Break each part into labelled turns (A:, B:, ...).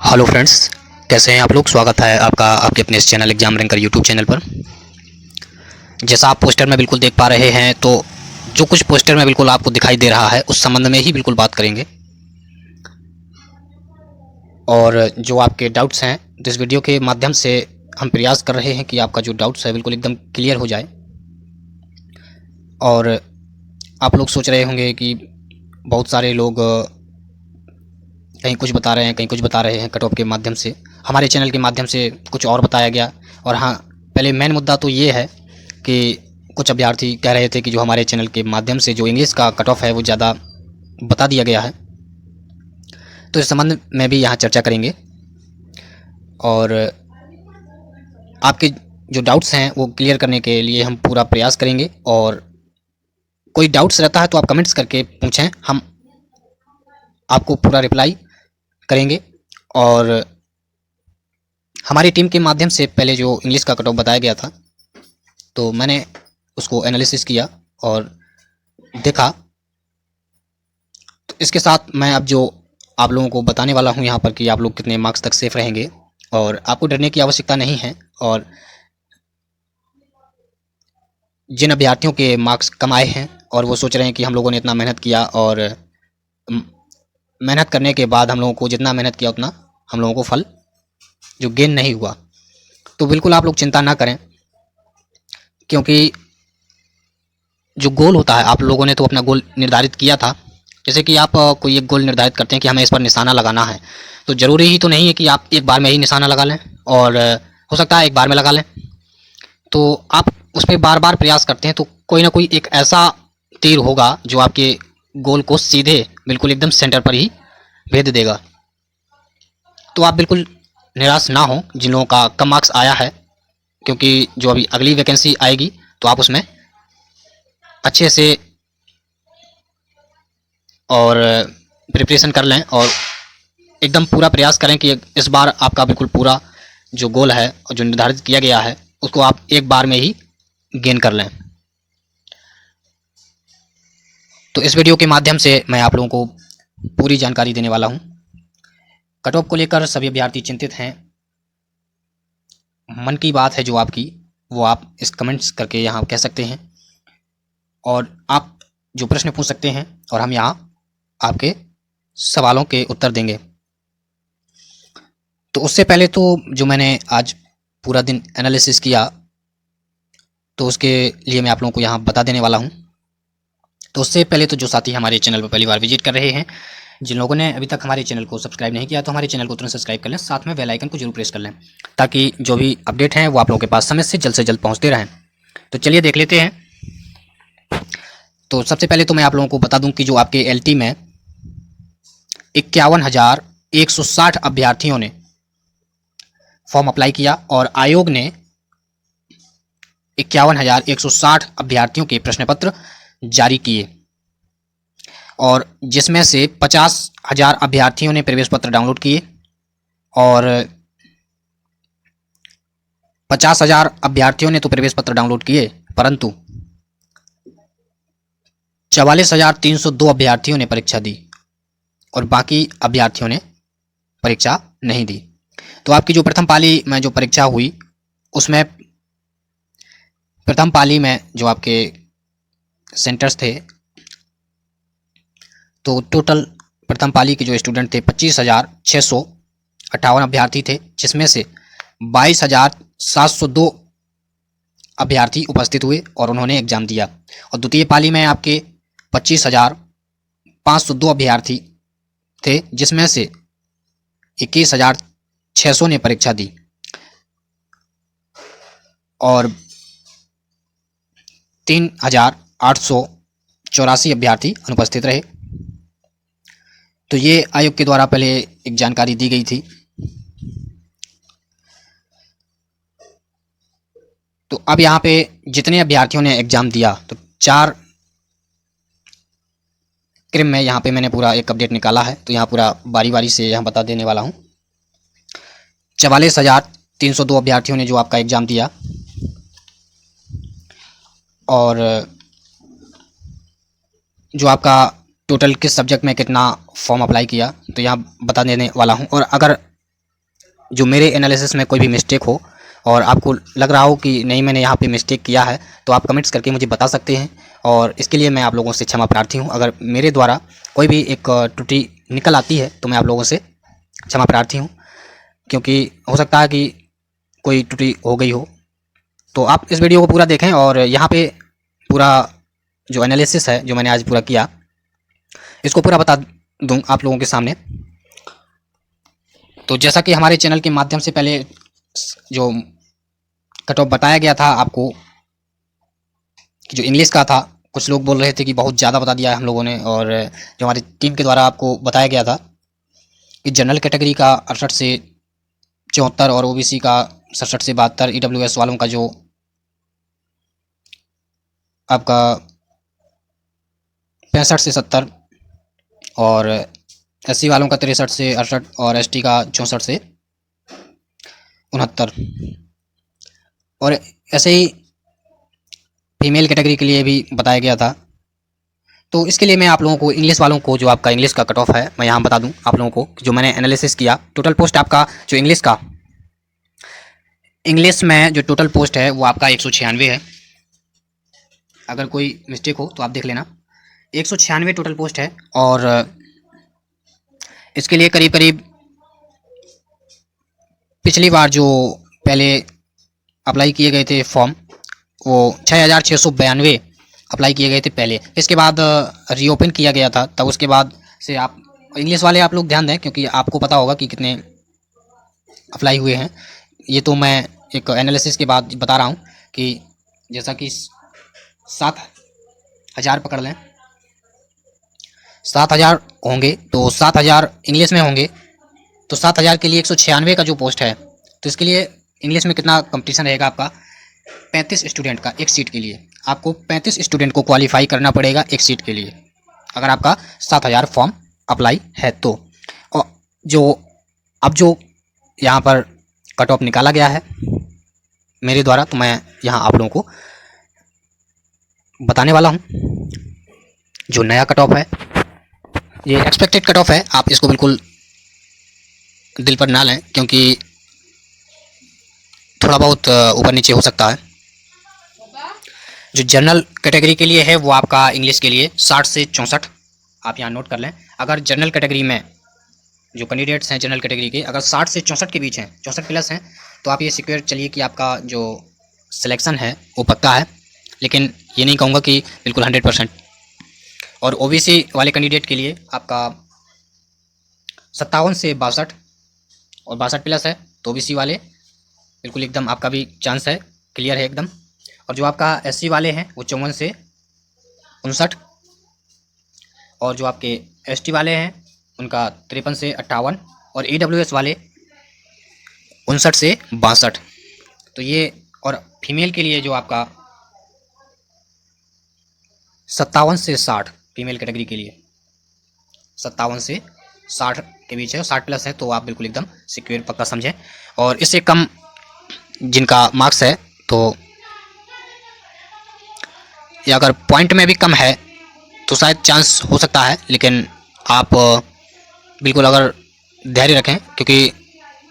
A: Hello friends, कैसे हैं आप लोग। स्वागत है आपका आपके अपने इस channel exam ranker YouTube channel पर। जैसा आप पोस्टर में बिल्कुल देख पा रहे हैं, तो जो कुछ पोस्टर में बिल्कुल आपको दिखाई दे रहा है उस संबंध में ही बिल्कुल बात करेंगे। और जो आपके डाउट्स हैं, तो इस वीडियो के माध्यम से हम प्रयास कर रहे हैं कि आपका जो डाउट्स है बिल्कुल एकदम क्लियर हो जाए। और आप लोग सोच रहे होंगे कि बहुत सारे लोग कहीं कुछ बता रहे हैं, कहीं कुछ बता रहे हैं। कट ऑफ के माध्यम से, हमारे चैनल के माध्यम से कुछ और बताया गया। और हाँ, पहले मेन मुद्दा तो ये है कि कुछ अभ्यर्थी कह रहे थे कि जो हमारे चैनल के माध्यम से जो इंग्लिश का कट ऑफ है वो ज़्यादा बता दिया गया है। तो इस संबंध में भी यहाँ चर्चा करेंगे। और आपके जो डाउट्स हैं वो क्लियर करने के लिए हम पूरा प्रयास करेंगे। और कोई डाउट्स रहता है तो आप कमेंट्स करके पूछें, हम आपको पूरा रिप्लाई करेंगे। और हमारी टीम के माध्यम से पहले जो इंग्लिश का कट ऑफ बताया गया था, तो मैंने उसको एनालिसिस किया और देखा। तो इसके साथ मैं अब जो आप लोगों को बताने वाला हूं यहाँ पर कि आप लोग कितने मार्क्स तक सेफ रहेंगे, और आपको डरने की आवश्यकता नहीं है। और जिन अभ्यर्थियों के मार्क्स कम आए हैं और वो सोच रहे हैं कि हम लोगों ने इतना मेहनत किया, और मेहनत करने के बाद हम लोगों को जितना मेहनत किया उतना हम लोगों को फल जो गेन नहीं हुआ, तो बिल्कुल आप लोग चिंता ना करें। क्योंकि जो गोल होता है, आप लोगों ने तो अपना गोल निर्धारित किया था। जैसे कि आप कोई एक गोल निर्धारित करते हैं कि हमें इस पर निशाना लगाना है, तो ज़रूरी ही तो नहीं है कि आप एक बार में ही निशाना लगा लें। और हो सकता है एक बार में लगा लें, तो आप उस पर बार बार प्रयास करते हैं तो कोई ना कोई एक ऐसा तीर होगा जो आपके गोल को सीधे बिल्कुल एकदम सेंटर पर ही भेज देगा। तो आप बिल्कुल निराश ना हो जिन लोगों का कम मार्क्स आया है, क्योंकि जो अभी अगली वैकेंसी आएगी तो आप उसमें अच्छे से और प्रिपरेशन कर लें, और एकदम पूरा प्रयास करें कि इस बार आपका बिल्कुल पूरा जो गोल है और जो निर्धारित किया गया है उसको आप एक बार में ही गेन कर लें। तो इस वीडियो के माध्यम से मैं आप लोगों को पूरी जानकारी देने वाला हूं। कट ऑफ को लेकर सभी अभ्यर्थी चिंतित हैं। मन की बात है जो आपकी, वो आप इस कमेंट्स करके यहाँ कह सकते हैं, और आप जो प्रश्न पूछ सकते हैं और हम यहाँ आपके सवालों के उत्तर देंगे। तो उससे पहले तो जो मैंने आज पूरा दिन एनालिसिस किया, तो उसके लिए मैं आप लोगों को यहाँ बता देने वाला हूँ। तो उससे पहले तो जो साथी हमारे चैनल पर पहली बार विजिट कर रहे हैं, जिन लोगों ने अभी तक हमारे चैनल को सब्सक्राइब नहीं किया, तो हमारे चैनल को तुरंत सब्सक्राइब कर लें, साथ में बेल आइकन को जरूर प्रेस कर लें, ताकि जो भी अपडेट हैं वो आप लोगों के पास समय से जल्द पहुँचते रहें। तो चलिए देख लेते हैं। तो सबसे पहले तो मैं आप लोगों को बता दूं कि जो आपके एलटी में 51,160 अभ्यर्थियों ने फॉर्म अप्लाई किया, और आयोग ने 51,160 अभ्यर्थियों के प्रश्न पत्र जारी किए, और जिसमें से 50,000 अभ्यर्थियों ने प्रवेश पत्र डाउनलोड किए, और 50,000 अभ्यर्थियों ने तो प्रवेश पत्र डाउनलोड किए, परंतु 44,302 अभ्यर्थियों ने परीक्षा दी और बाकी अभ्यर्थियों ने परीक्षा नहीं दी। तो आपकी जो प्रथम पाली में जो परीक्षा हुई, उसमें प्रथम पाली में जो आपके सेंटर्स थे, तो टोटल प्रथम पाली के जो स्टूडेंट थे 25,658 अभ्यर्थी थे, जिसमें से 22,702 अभ्यर्थी उपस्थित हुए और उन्होंने एग्जाम दिया। और द्वितीय पाली में आपके 25,502 अभ्यर्थी थे, जिसमें से 21,600 ने परीक्षा दी, और 3,884 अभ्यर्थी अनुपस्थित रहे। तो ये आयोग के द्वारा पहले एक जानकारी दी गई थी। तो अब यहाँ पे जितने अभ्यर्थियों ने एग्जाम दिया, तो 4 क्रम में यहाँ पे मैंने पूरा एक अपडेट निकाला है, तो यहाँ पूरा बारी बारी से यहाँ बता देने वाला हूँ। 44,302 अभ्यर्थियों ने जो आपका एग्जाम दिया, और जो आपका टोटल किस सब्जेक्ट में कितना फॉर्म अप्लाई किया, तो यहाँ बता देने वाला हूँ। और अगर जो मेरे एनालिसिस में कोई भी मिस्टेक हो और आपको लग रहा हो कि नहीं मैंने यहाँ पे मिस्टेक किया है, तो आप कमेंट्स करके मुझे बता सकते हैं और इसके लिए मैं आप लोगों से क्षमा प्रार्थी हूँ। अगर मेरे द्वारा कोई भी एक त्रुटि निकल आती है तो मैं आप लोगों से क्षमा प्रार्थी हूँ, क्योंकि हो सकता है कि कोई त्रुटि हो गई हो। तो आप इस वीडियो को पूरा देखें और यहाँ पे पूरा जो एनालिसिस है जो मैंने आज पूरा किया, इसको पूरा बता दूँ आप लोगों के सामने। तो जैसा कि हमारे चैनल के माध्यम से पहले जो कट ऑफ बताया गया था आपको कि जो इंग्लिश का था, कुछ लोग बोल रहे थे कि बहुत ज़्यादा बता दिया है हम लोगों ने, और जो हमारी टीम के द्वारा आपको बताया गया था कि जनरल कैटेगरी का 68 से 74 और ओबीसी का 67 से 72, ईडब्ल्यूएस वालों का जो आपका 65 से 70 और एससी वालों का 63 से 68 और एसटी का 64 से 69 और ऐसे ही फीमेल कैटेगरी के लिए भी बताया गया था। तो इसके लिए मैं आप लोगों को इंग्लिश वालों को जो आपका इंग्लिश का कट ऑफ है मैं यहाँ बता दूँ आप लोगों को, जो मैंने एनालिसिस किया। टोटल पोस्ट आपका जो इंग्लिश में जो टोटल पोस्ट है वो आपका 196 है। अगर कोई मिस्टेक हो तो आप देख लेना। 196 टोटल पोस्ट है और इसके लिए करीब करीब पिछली बार जो पहले अप्लाई किए गए थे फॉर्म, वो 6692 अप्लाई किए गए थे पहले। इसके बाद रीओपन किया गया था, तब उसके बाद से आप इंग्लिश वाले आप लोग ध्यान दें, क्योंकि आपको पता होगा कि कितने अप्लाई हुए हैं। ये तो मैं एक एनालिसिस के बाद बता रहा हूँ कि जैसा कि 7000 पकड़ लें, 7000 होंगे तो 7000 इंग्लिश में होंगे, तो 7000 के लिए 196 का जो पोस्ट है, तो इसके लिए इंग्लिश में कितना कंपटीशन रहेगा आपका 35 स्टूडेंट का एक सीट के लिए। आपको 35 स्टूडेंट को क्वालिफाई करना पड़ेगा एक सीट के लिए, अगर आपका 7000 फॉर्म अप्लाई है तो। और जो यहाँ पर कट ऑफ निकाला गया है मेरे द्वारा, तो मैं यहाँ आप लोगों को बताने वाला हूँ। जो नया कट ऑफ है ये एक्सपेक्टेड कट ऑफ है, आप इसको बिल्कुल दिल पर ना लें, क्योंकि थोड़ा बहुत ऊपर नीचे हो सकता है। जो जनरल कैटेगरी के लिए है वो आपका इंग्लिश के लिए 60 से 64 आप यहाँ नोट कर लें। अगर जनरल कैटेगरी में जो कैंडिडेट्स हैं जनरल कैटेगरी के अगर 60 से 64 के बीच हैं, 64 प्लस हैं, तो आप ये सिक्योर चलिए कि आपका जो सिलेक्शन है वो पक्का है। लेकिन ये नहीं कहूँगा कि बिल्कुल 100%। और ओबीसी वाले कैंडिडेट के लिए आपका 57 से 62 और 62 प्लस है, तो ओबीसी वाले बिल्कुल एकदम आपका भी चांस है, क्लियर है एकदम। और जो आपका एससी वाले हैं वो 54 से 59 और जो आपके एसटी वाले हैं उनका 53 से 58 और ईडब्ल्यूएस वाले 59 से 62। तो ये, और फीमेल के लिए जो आपका 57 से 60 फीमेल कैटेगरी के लिए 57 से 60 के बीच है, 60 प्लस है, तो आप बिल्कुल एकदम सिक्योर पक्का समझें। और इससे कम जिनका मार्क्स है, तो या अगर पॉइंट में भी कम है तो शायद चांस हो सकता है, लेकिन आप बिल्कुल अगर धैर्य रखें, क्योंकि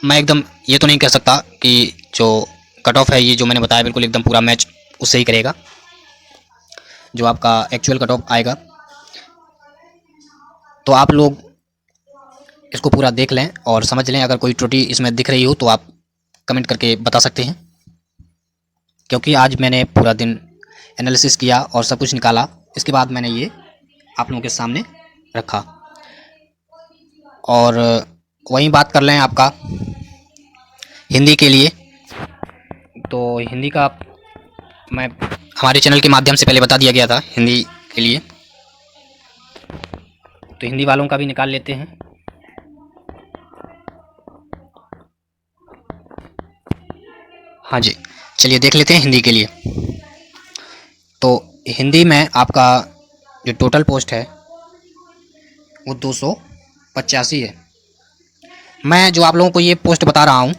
A: मैं एकदम ये तो नहीं कह सकता कि जो कट ऑफ है ये जो मैंने बताया बिल्कुल एकदम पूरा मैच उससे ही करेगा जो आपका एक्चुअल कट ऑफ आएगा। तो आप लोग इसको पूरा देख लें और समझ लें। अगर कोई त्रुटि इसमें दिख रही हो तो आप कमेंट करके बता सकते हैं, क्योंकि आज मैंने पूरा दिन एनालिसिस किया और सब कुछ निकाला, इसके बाद मैंने ये आप लोगों के सामने रखा। और वहीं बात कर लें आपका हिंदी के लिए, तो हिंदी का मैं हमारे चैनल के माध्यम से पहले बता दिया गया था हिंदी के लिए, तो हिंदी वालों का भी निकाल लेते हैं। हाँ जी, चलिए देख लेते हैं हिंदी के लिए। तो हिंदी में आपका जो टोटल पोस्ट है वो 285 है। मैं जो आप लोगों को ये पोस्ट बता रहा हूँ,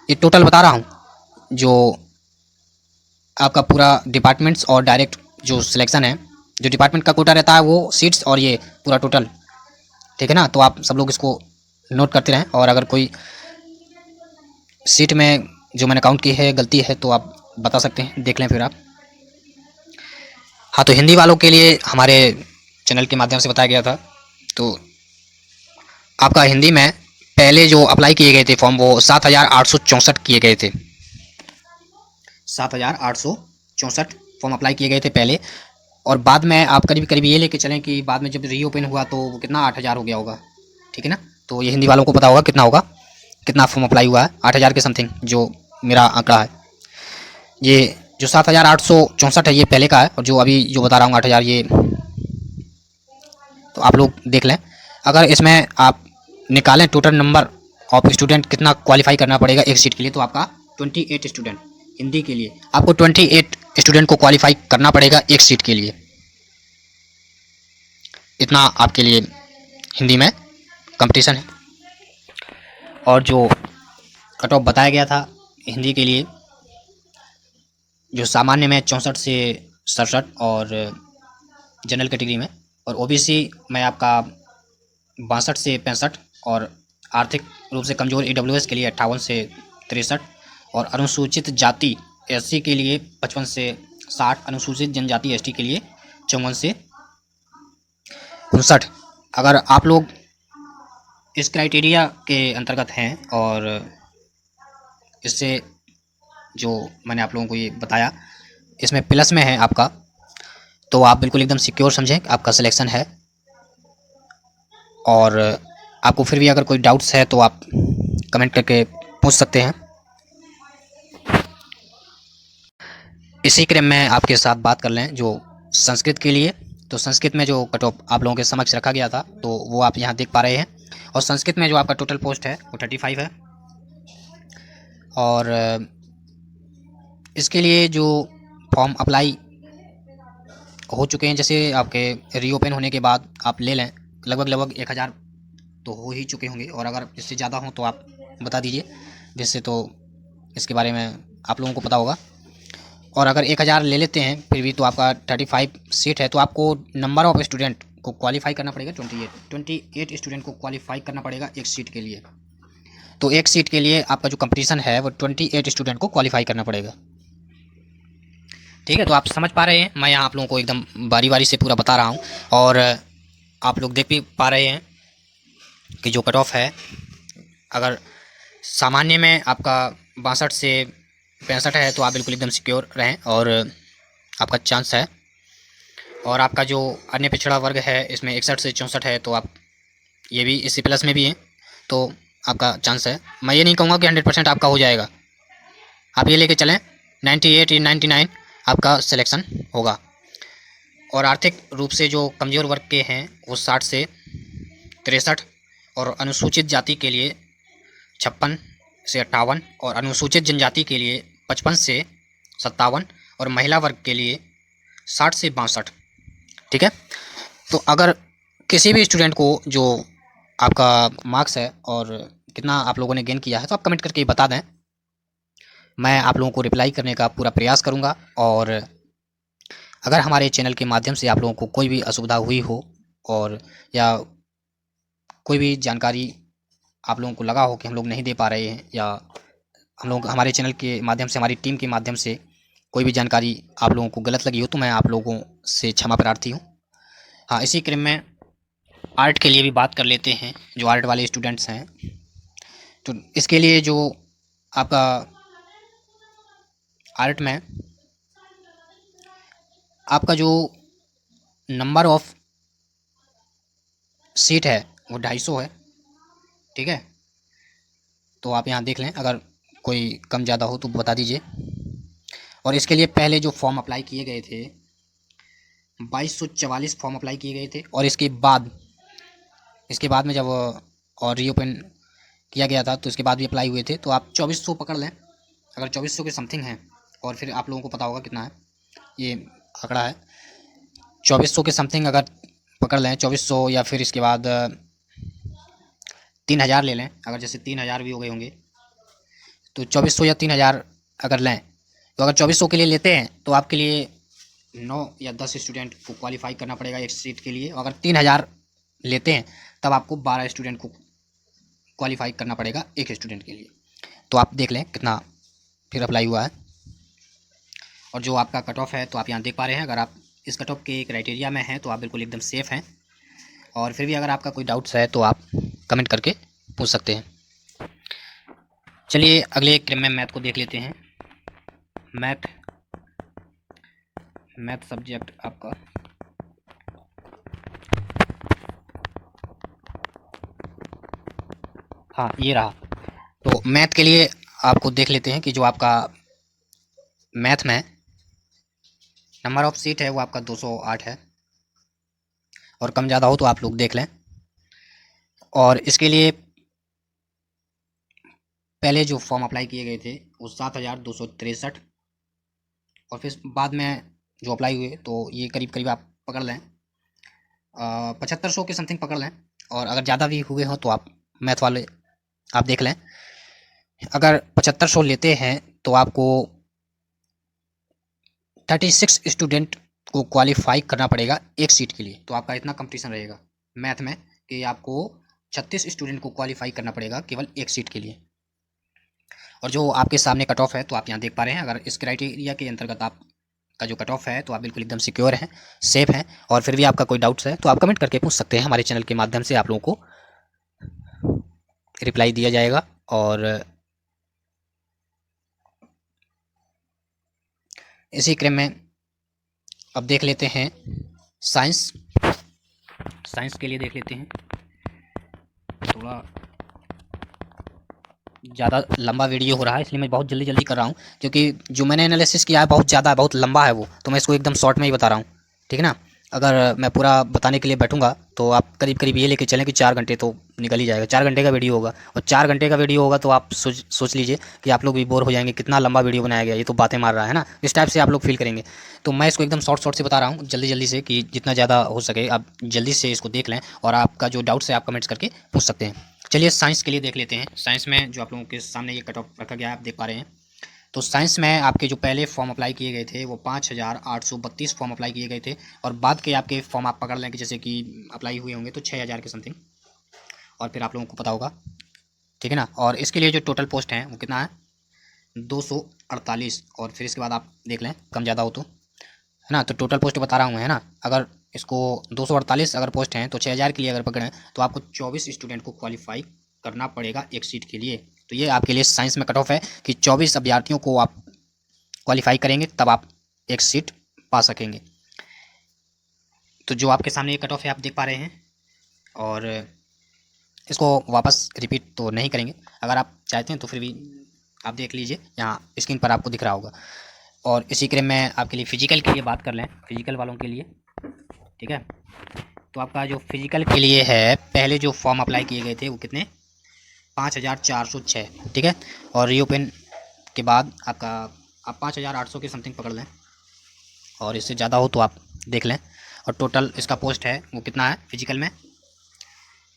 A: ये टोटल बता रहा हूँ, जो आपका पूरा डिपार्टमेंट्स और डायरेक्ट जो सिलेक्शन है, जो डिपार्टमेंट का कोटा रहता है वो सीट्स और ये पूरा टोटल, ठीक है ना। तो आप सब लोग इसको नोट करते रहें, और अगर कोई सीट में जो मैंने काउंट की है गलती है तो आप बता सकते हैं, देख लें फिर आप। हाँ, तो हिंदी वालों के लिए हमारे चैनल के माध्यम से बताया गया था। तो आपका हिंदी में पहले जो अप्लाई किए गए थे फॉर्म, वो 7,864 किए गए थे। 7,864 फॉर्म अप्लाई किए गए थे पहले। और बाद में आप करीब करीब ये लेके चलें कि बाद में जब रीओपन हुआ तो वो कितना 8,000 हो गया होगा, ठीक है ना। तो ये हिंदी वालों को पता होगा कितना होगा, कितना फॉर्म अप्लाई हुआ है, 8,000 के समथिंग जो मेरा आंकड़ा है। ये जो 7,864 है ये पहले का है, और जो अभी जो बता रहा हूँ 8,000, ये तो आप लोग देख लें। अगर इसमें आप निकालें टोटल नंबर ऑफ स्टूडेंट कितना क्वालिफाई करना पड़ेगा एक सीट के लिए, तो आपका 28 स्टूडेंट हिंदी के लिए आपको 28 स्टूडेंट को क्वालिफाई करना पड़ेगा एक सीट के लिए। इतना आपके लिए हिंदी में कंपटीशन है। और जो कट ऑफ बताया गया था हिंदी के लिए, जो सामान्य में 64 से 67 और जनरल कैटेगरी में, और ओबीसी में आपका 62 से 65, और आर्थिक रूप से कमज़ोर ईडब्ल्यूएस के लिए 58 से 63, और अनुसूचित जाति एससी के लिए 55 से 60, अनुसूचित जनजाति एसटी के लिए 54 से 59। अगर आप लोग इस क्राइटेरिया के अंतर्गत हैं और इससे जो मैंने आप लोगों को ये बताया इसमें प्लस में है आपका, तो आप बिल्कुल एकदम सिक्योर समझें कि आपका सिलेक्शन है। और आपको फिर भी अगर कोई डाउट्स है तो आप कमेंट करके पूछ सकते हैं। इसी क्रम में आपके साथ बात कर लें जो संस्कृत के लिए, तो संस्कृत में जो कट ऑफ आप लोगों के समक्ष रखा गया था तो वो आप यहाँ देख पा रहे हैं। और संस्कृत में जो आपका टोटल पोस्ट है वो 35 है। और इसके लिए जो फॉर्म अप्लाई हो चुके हैं, जैसे आपके रीओपन होने के बाद आप ले लें, लगभग 1,000 तो हो ही चुके होंगे, और अगर इससे ज़्यादा हो तो आप बता दीजिए, जिससे तो इसके बारे में आप लोगों को पता होगा। और अगर 1,000 ले लेते हैं फिर भी तो आपका 35 सीट है, तो आपको नंबर ऑफ़ स्टूडेंट को क्वालिफाई करना पड़ेगा 28 स्टूडेंट को क्वालिफाई करना पड़ेगा एक सीट के लिए। तो एक सीट के लिए आपका जो कंपटीशन है वो 28 स्टूडेंट को क्वालिफाई करना पड़ेगा, ठीक है। तो आप समझ पा रहे हैं, मैं यहाँ आप लोगों को एकदम बारी बारी से पूरा बता रहा हूँ। और आप लोग देख भी पा रहे हैं कि जो कट ऑफ है, अगर सामान्य में आपका 62 से 65 है तो आप बिल्कुल एकदम सिक्योर रहें और आपका चांस है। और आपका जो अन्य पिछड़ा वर्ग है इसमें 61 से 64 है, तो आप ये भी इसी प्लस में भी हैं, तो आपका चांस है। मैं ये नहीं कहूँगा कि 100% आपका हो जाएगा, आप ये लेके चलें 98 या 99 आपका सिलेक्शन होगा। और आर्थिक रूप से जो कमज़ोर वर्ग के हैं वो 60 से 63, और अनुसूचित जाति के लिए 56 से 58, और अनुसूचित जनजाति के लिए 55 से 57, और महिला वर्ग के लिए 60 से 62, ठीक है। तो अगर किसी भी स्टूडेंट को जो आपका मार्क्स है और कितना आप लोगों ने गेन किया है तो आप कमेंट करके बता दें, मैं आप लोगों को रिप्लाई करने का पूरा प्रयास करूंगा। और अगर हमारे चैनल के माध्यम से आप लोगों को कोई भी असुविधा हुई हो, और या कोई भी जानकारी आप लोगों को लगा हो कि हम लोग नहीं दे पा रहे हैं, या हम लोग हमारे चैनल के माध्यम से, हमारी टीम के माध्यम से कोई भी जानकारी आप लोगों को गलत लगी हो, तो मैं आप लोगों से क्षमा प्रार्थी हूँ। हाँ, इसी क्रम में आर्ट के लिए भी बात कर लेते हैं, जो आर्ट वाले स्टूडेंट्स हैं। तो इसके लिए जो आपका आर्ट में आपका जो नंबर ऑफ सीट है वो 250 है, ठीक है। तो आप यहाँ देख लें, अगर कोई कम ज़्यादा हो तो बता दीजिए। और इसके लिए पहले जो फॉर्म अप्लाई किए गए थे 2244 फॉर्म अप्लाई किए गए थे, और इसके बाद में जब और रीओपन किया गया था तो इसके बाद भी अप्लाई हुए थे, तो आप 2400 पकड़ लें। अगर 2400 के समथिंग हैं, और फिर आप लोगों को पता होगा कितना है, ये आंकड़ा है 2400 के समथिंग अगर पकड़ लें 2400, या फिर इसके बाद 3000 ले लें। अगर जैसे 3000 भी हो गए होंगे तो 2400 या 3000 अगर लें, तो अगर 2400 के लिए लेते हैं तो आपके लिए 9 या 10 स्टूडेंट को क्वालिफाई करना पड़ेगा एक सीट के लिए। अगर 3000 लेते हैं तब आपको 12 स्टूडेंट को क्वालिफाई करना पड़ेगा एक स्टूडेंट के लिए। तो आप देख लें कितना फिर अप्लाई हुआ है। और जो आपका कट ऑफ है तो आप यहाँ देख पा रहे हैं, अगर आप इस कट ऑफ के क्राइटेरिया में हैं तो आप बिल्कुल एकदम सेफ़ हैं। और फिर भी अगर आपका कोई डाउट्स है तो आप कमेंट करके पूछ सकते हैं। चलिए अगले क्रम में मैथ को देख लेते हैं। मैथ सब्जेक्ट आपका हाँ ये रहा। तो मैथ के लिए आपको देख लेते हैं कि जो आपका मैथ में नंबर ऑफ सीट है वो आपका 208 है, और कम ज़्यादा हो तो आप लोग देख लें। और इसके लिए पहले जो फॉर्म अप्लाई किए गए थे वो 7,263, और फिर बाद में जो अप्लाई हुए तो ये करीब करीब आप पकड़ लें 7500 के समथिंग पकड़ लें। और अगर ज़्यादा भी हुए हों तो आप मैथ वाले आप देख लें। अगर 7500 लेते हैं तो आपको 36 स्टूडेंट को क्वालिफाई करना पड़ेगा एक सीट के लिए। तो आपका इतना कंपटीशन रहेगा मैथ में कि आपको 36 स्टूडेंट को क्वालिफाई करना पड़ेगा केवल एक सीट के लिए। और जो आपके सामने कट ऑफ है तो आप यहाँ देख पा रहे हैं, अगर इस क्राइटेरिया के अंतर्गत आपका जो कट ऑफ है तो आप बिल्कुल एकदम सिक्योर हैं, सेफ हैं। और फिर भी आपका कोई डाउट्स है तो आप कमेंट करके पूछ सकते हैं, हमारे चैनल के माध्यम से आप लोगों को रिप्लाई दिया जाएगा। और इसी क्रम में अब देख लेते हैं साइंस के लिए देख लेते हैं। थोड़ा ज़्यादा लंबा वीडियो हो रहा है इसलिए मैं बहुत जल्दी कर रहा हूँ, क्योंकि जो मैंने एनालिसिस किया है बहुत ज़्यादा बहुत लंबा है वो, तो मैं इसको एकदम शॉर्ट में ही बता रहा हूँ, ठीक है ना। अगर मैं पूरा बताने के लिए बैठूंगा तो आप करीब करीब ये लेके चलें कि 4 घंटे तो निकल ही जाएगा। 4 घंटे का वीडियो होगा, और 4 घंटे का वीडियो होगा तो आप सोच लीजिए कि आप लोग भी बोर हो जाएंगे, कितना लंबा वीडियो बनाया गया, ये तो बातें मार रहा है ना, इस टाइप से आप लोग फील करेंगे। तो मैं इसको एकदम शॉर्ट से बता रहा हूँ, जल्दी से, कि जितना ज़्यादा हो सके आप जल्दी से इसको देख लें, और आपका जो डाउट्स है आप कमेंट्स करके पूछ सकते हैं। चलिए साइंस के लिए देख लेते हैं। साइंस में जो आप लोगों के सामने ये कट ऑफ रखा गया है आप देख पा रहे हैं। तो साइंस में आपके जो पहले फॉर्म अप्लाई किए गए थे वो 5,832 फॉर्म अप्लाई किए गए थे, और बाद के आपके फॉर्म आप पकड़ लें कि जैसे कि अप्लाई हुए होंगे तो 6,000 के समथिंग, और फिर आप लोगों को पता होगा, ठीक है ना। और इसके लिए जो टोटल पोस्ट हैं वो कितना है 248, और फिर इसके बाद आप देख लें कम ज़्यादा हो तो, है ना। तो टोटल पोस्ट बता रहा हूँ, है ना। अगर इसको 248 अगर पोस्ट हैं तो 6,000 के लिए अगर पकड़ें तो आपको 24 स्टूडेंट को क्वालिफाई करना पड़ेगा एक सीट के लिए। तो ये आपके लिए साइंस में कट ऑफ है कि 24 अभ्यर्थियों को आप क्वालिफाई करेंगे तब आप एक सीट पा सकेंगे। तो जो आपके सामने ये कट ऑफ है आप देख पा रहे हैं, और इसको वापस रिपीट तो नहीं करेंगे, अगर आप चाहते हैं तो फिर भी आप देख लीजिए, यहाँ स्क्रीन पर आपको दिख रहा होगा। और इसी क्रम में आपके लिए फ़िजिकल के लिए बात कर लें, फिजिकल वालों के लिए, ठीक है। तो आपका जो फिजिकल के लिए है पहले जो फॉर्म अप्लाई किए गए थे वो कितने 5,406, ठीक है। और रीओपन के बाद आपका आप 5,800 के समथिंग पकड़ लें, और इससे ज़्यादा हो तो आप देख लें। और टोटल इसका पोस्ट है वो कितना है फिजिकल में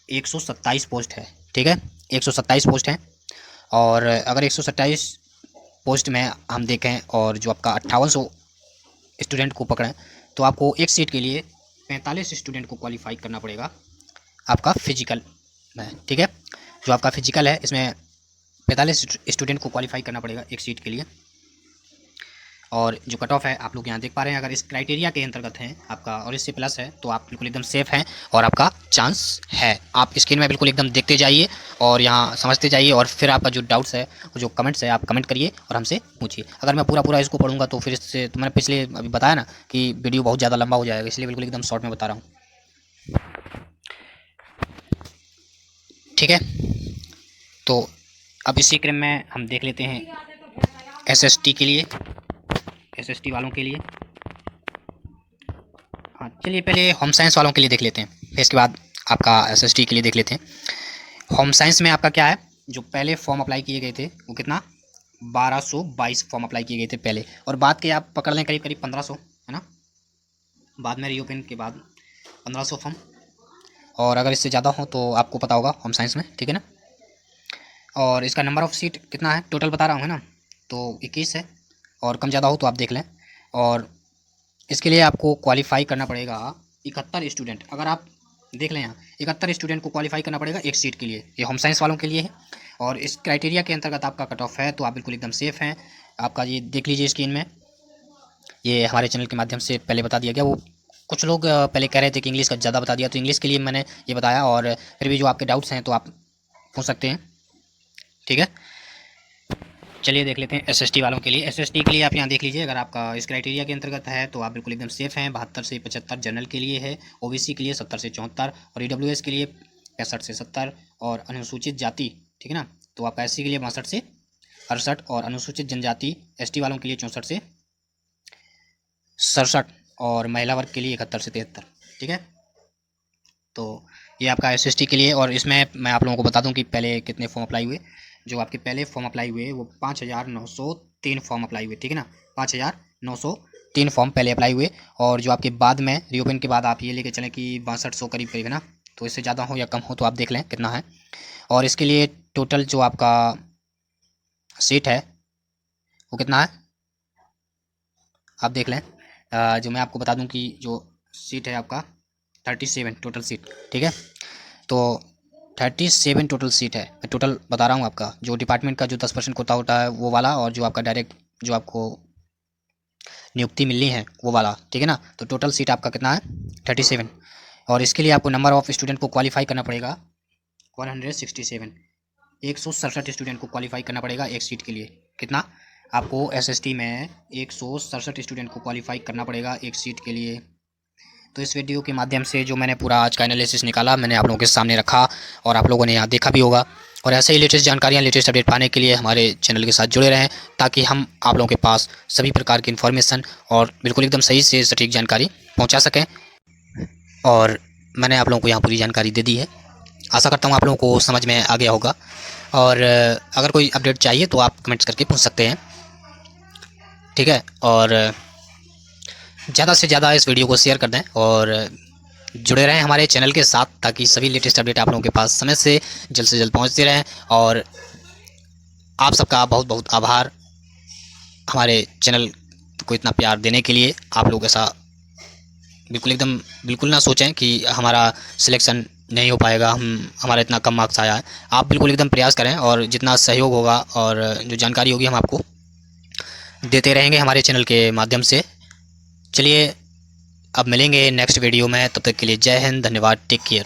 A: 127 पोस्ट है, ठीक है। 127 पोस्ट हैं, और अगर 127 पोस्ट में हम देखें और जो आपका 5800 स्टूडेंट को पकड़ें तो आपको एक सीट के लिए 45 स्टूडेंट को क्वालिफाई करना पड़ेगा आपका फिजिकल में, ठीक है। जो आपका फिजिकल है इसमें 45 स्टूडेंट को क्वालिफाई करना पड़ेगा एक सीट के लिए। और जो कट ऑफ है आप लोग यहाँ देख पा रहे हैं, अगर इस क्राइटेरिया के अंतर्गत हैं आपका और इससे प्लस है तो आप बिल्कुल एकदम सेफ़ हैं, और आपका चांस है। आप स्क्रीन में बिल्कुल एकदम देखते जाइए और यहाँ समझते जाइए, और फिर आपका जो डाउट्स है और जो कमेंट्स है आप कमेंट करिए और हमसे पूछिए। अगर मैं पूरा इसको पढ़ूंगा तो फिर इससे तो मैंने पिछले अभी बताया ना कि वीडियो बहुत ज़्यादा लंबा हो जाएगा, इसलिए बिल्कुल एकदम शॉर्ट में बता रहा हूँ, ठीक है। तो अब इसी क्रम में हम देख लेते हैं SST के लिए, SST वालों के लिए। हाँ चलिए पहले होम साइंस वालों के लिए देख लेते हैं, फिर इसके बाद आपका SST के लिए देख लेते हैं। होम साइंस में आपका क्या है, जो पहले फॉर्म अप्लाई किए गए थे वो कितना 1222 फॉर्म अप्लाई किए गए थे पहले, और बाद के आप पकड़ लें करीब 1500, है ना। बाद में रीओपन के बाद 1500 फॉर्म, और अगर इससे ज़्यादा हो तो आपको पता होगा होम साइंस में, ठीक है ना। और इसका नंबर ऑफ़ सीट कितना है टोटल बता रहा हूँ, है ना, तो 21 है, और कम ज़्यादा हो तो आप देख लें। और इसके लिए आपको क्वालिफ़ाई करना पड़ेगा 71 स्टूडेंट। अगर आप देख लें यहाँ 71 स्टूडेंट को क्वालिफाई करना पड़ेगा एक सीट के लिए। ये होम साइंस वालों के लिए है और इस क्राइटेरिया के अंतर्गत आपका कट ऑफ है, तो आप बिल्कुल एकदम सेफ़ हैं। आपका ये देख लीजिए स्क्रीन में, ये हमारे चैनल के माध्यम से पहले बता दिया गया। वो कुछ लोग पहले कह रहे थे कि इंग्लिश का ज़्यादा बता दिया, तो इंग्लिश के लिए मैंने ये बताया, और फिर भी जो आपके डाउट्स हैं तो आप पूछ सकते हैं, ठीक है। चलिए देख लेते हैं एसएसटी वालों के लिए। एसएसटी के लिए आप यहाँ देख लीजिए, अगर आपका इस क्राइटेरिया के अंतर्गत है तो आप बिल्कुल एकदम सेफ़ हैं। 72 से 75 जनरल के लिए है, ओबीसी के लिए 70 से 74 और ईडब्ल्यूएस के लिए 65 से 70 और अनुसूचित जाति, ठीक है ना, तो आपका एससी के लिए 62 से 68 और अनुसूचित जनजाति एसटी वालों के लिए 64 से 67 और महिला वर्ग के लिए 71 से 73, ठीक है। तो ये आपका एसएसटी के लिए। और इसमें मैं आप लोगों को बता दूं कि पहले कितने फॉर्म अप्लाई हुए। जो आपके पहले फॉर्म अप्लाई हुए वो 5903 फॉर्म अप्लाई हुए, ठीक है ना, 5903 फॉर्म पहले अप्लाई हुए। और जो आपके बाद में रीओपन के बाद आप ये लेके चलें कि 6200 करीब करीब है ना, तो इससे ज़्यादा हो या कम हो तो आप देख लें कितना है। और इसके लिए टोटल जो आपका सीट है वो कितना है आप देख लें। जो मैं आपको बता दूं कि जो सीट है आपका 37 टोटल सीट, ठीक है। तो 37 टोटल सीट है, मैं टोटल बता रहा हूँ आपका। जो डिपार्टमेंट का जो 10% कोटा होता है वो वाला, और जो आपका डायरेक्ट जो आपको नियुक्ति मिलनी है वो वाला, ठीक है ना। तो टोटल सीट आपका कितना है 37। और इसके लिए आपको नंबर ऑफ़ स्टूडेंट को क्वालिफाई करना पड़ेगा 167। 167 स्टूडेंट को क्वालिफाई करना पड़ेगा एक सीट के लिए। कितना आपको एसएसटी में 167 स्टूडेंट को क्वालिफाई करना पड़ेगा एक सीट के लिए। तो इस वीडियो के माध्यम से जो मैंने पूरा आज का एनालिसिस निकाला मैंने आप लोगों के सामने रखा, और आप लोगों ने यहाँ देखा भी होगा। और ऐसे ही लेटेस्ट जानकारियाँ, लेटेस्ट अपडेट पाने के लिए हमारे चैनल के साथ जुड़े रहें, ताकि हम आप लोगों के पास सभी प्रकार की इन्फॉर्मेशन और बिल्कुल एकदम सही से सटीक जानकारी पहुँचा सकें। और मैंने आप लोगों को यहाँ पूरी जानकारी दे दी है। आशा करता हूँ आप लोगों को समझ में आ गया होगा। और अगर कोई अपडेट चाहिए तो आप कमेंट्स करके पूछ सकते हैं, ठीक है। और ज़्यादा से ज़्यादा इस वीडियो को शेयर कर दें और जुड़े रहें हमारे चैनल के साथ, ताकि सभी लेटेस्ट अपडेट आप लोगों के पास समय से जल्द पहुंचते रहें। और आप सबका बहुत बहुत आभार हमारे चैनल को इतना प्यार देने के लिए। आप लोग ऐसा बिल्कुल ना सोचें कि हमारा सिलेक्शन नहीं हो पाएगा, हमारा इतना कम मार्क्स आया है। आप बिल्कुल एकदम प्रयास करें, और जितना सहयोग होगा और जो जानकारी होगी हम आपको देते रहेंगे हमारे चैनल के माध्यम से। चलिए अब मिलेंगे नेक्स्ट वीडियो में, तब तक के लिए जय हिंद, धन्यवाद, टेक केयर।